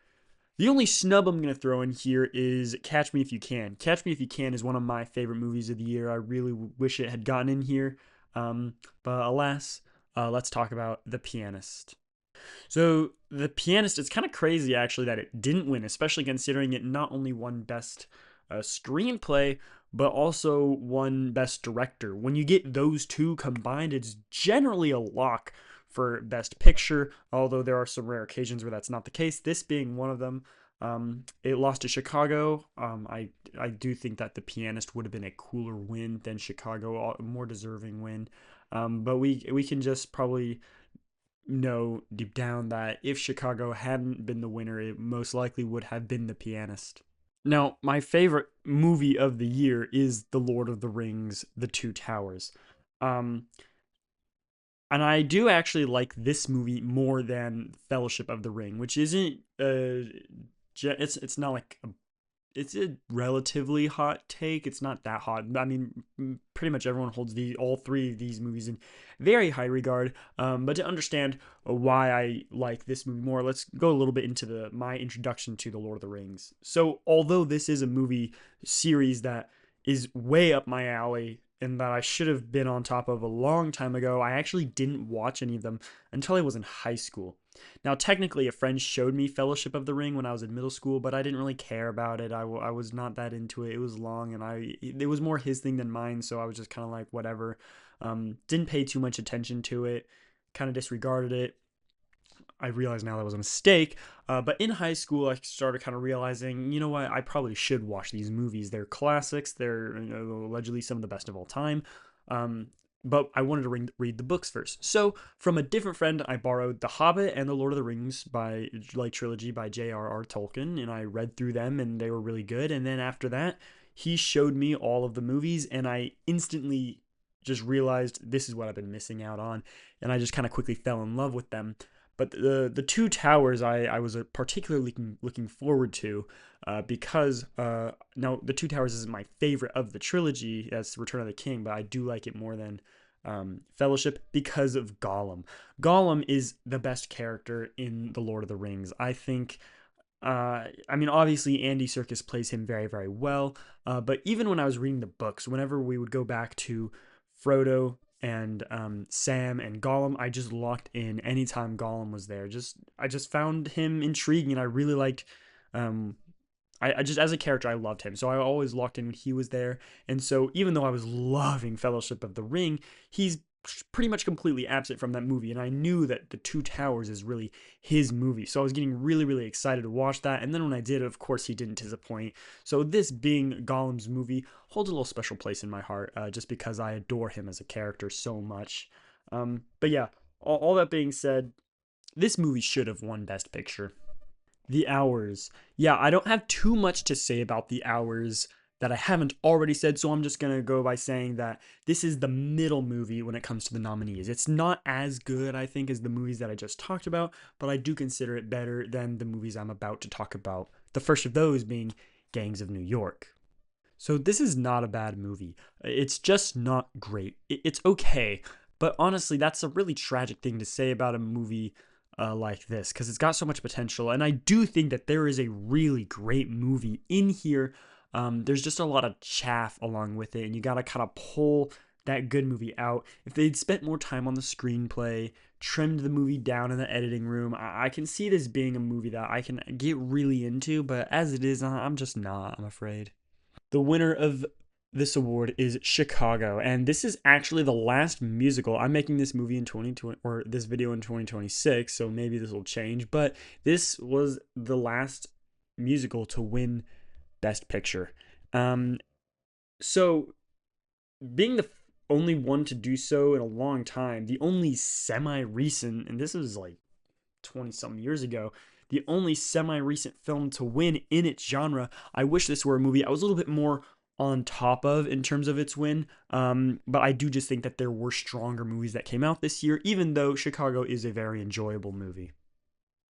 The only snub I'm going to throw in here is Catch Me If You Can. Catch Me If You Can is one of my favorite movies of the year. I really wish it had gotten in here. But alas, let's talk about The Pianist. So, The Pianist, it's kind of crazy actually that it didn't win, especially considering it not only won Best Screenplay, but also won Best Director. When you get those two combined, it's generally a lock for Best Picture, although there are some rare occasions where that's not the case, this being one of them. It lost to Chicago. I do think that The Pianist would have been a cooler win than Chicago, a more deserving win. But we can just probably know deep down that if Chicago hadn't been the winner, it most likely would have been The Pianist. Now, my favorite movie of the year is The Lord of the Rings: The Two Towers. Um, and I do actually like this movie more than Fellowship of the Ring, which isn't it's not like a it's a relatively hot take. It's not that hot. I mean, pretty much everyone holds all three of these movies in very high regard. But to understand why I like this movie more, let's go a little bit into my introduction to the Lord of the Rings. So, although this is a movie series that is way up my alley and that I should have been on top of a long time ago, I actually didn't watch any of them until I was in high school. Now, technically, a friend showed me Fellowship of the Ring when I was in middle school, but I didn't really care about it. I was not that into it. It was long, and it was more his thing than mine, so I was just kind of like, whatever. Didn't pay too much attention to it, kind of disregarded it. I realize now that was a mistake. But in high school, I started kind of realizing, you know what, I probably should watch these movies. They're classics. They're allegedly some of the best of all time. But I wanted to read the books first. So from a different friend, I borrowed The Hobbit and The Lord of the Rings trilogy by J.R.R. Tolkien, and I read through them, and they were really good. And then after that, he showed me all of the movies, and I instantly just realized this is what I've been missing out on, and I just kind of quickly fell in love with them. But the Two Towers I was particularly looking forward to because now the Two Towers isn't my favorite of the trilogy as Return of the King, but I do like it more than Fellowship because of Gollum. Gollum is the best character in The Lord of the Rings. I think. I mean, obviously, Andy Serkis plays him very, very well. But even when I was reading the books, whenever we would go back to Frodo and Sam and Gollum, I just locked in anytime Gollum was there. I just found him intriguing, and I really liked. I just as a character I loved him, so I always locked in when he was there. And so even though I was loving Fellowship of the Ring, he's pretty much completely absent from that movie, and I knew that The Two Towers is really his movie, so I was getting really, really excited to watch that. And then when I did, of course, he didn't disappoint. So this being Gollum's movie holds a little special place in my heart, just because I adore him as a character so much. But yeah, all that being said, this movie should have won Best Picture. The Hours. Yeah, I don't have too much to say about The Hours that I haven't already said, so I'm just going to go by saying that this is the middle movie when it comes to the nominees. It's not as good, I think, as the movies that I just talked about, but I do consider it better than the movies I'm about to talk about. The first of those being Gangs of New York. So this is not a bad movie. It's just not great. It's okay, but honestly, that's a really tragic thing to say about a movie like this because it's got so much potential. And I do think that there is a really great movie in here. There's just a lot of chaff along with it, and you got to kind of pull that good movie out. If they'd spent more time on the screenplay, trimmed the movie down in the editing room, I can see this being a movie that I can get really into, but as it is, I'm just not, I'm afraid. The winner of this award is Chicago, and this is actually the last musical. I'm making this movie in 2020 or this video in 2026, so maybe this will change, but this was the last musical to win Best Picture. Um, so being the only one to do so in a long time, the only semi-recent, and this is like 20 something years ago, the only semi-recent film to win in its genre. I wish this were a movie I was a little bit more on top of in terms of its win, but I do just think that there were stronger movies that came out this year, even though Chicago is a very enjoyable movie.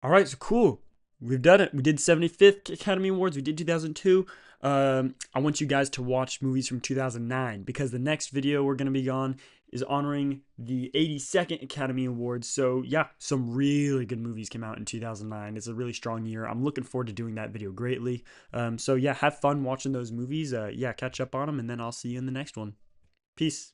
All right, so cool. We've done it. We did 75th Academy Awards. We did 2002. I want you guys to watch movies from 2009 because the next video we're going to be on is honoring the 82nd Academy Awards. So yeah, some really good movies came out in 2009. It's a really strong year. I'm looking forward to doing that video greatly. So yeah, have fun watching those movies. Yeah, catch up on them, and then I'll see you in the next one. Peace.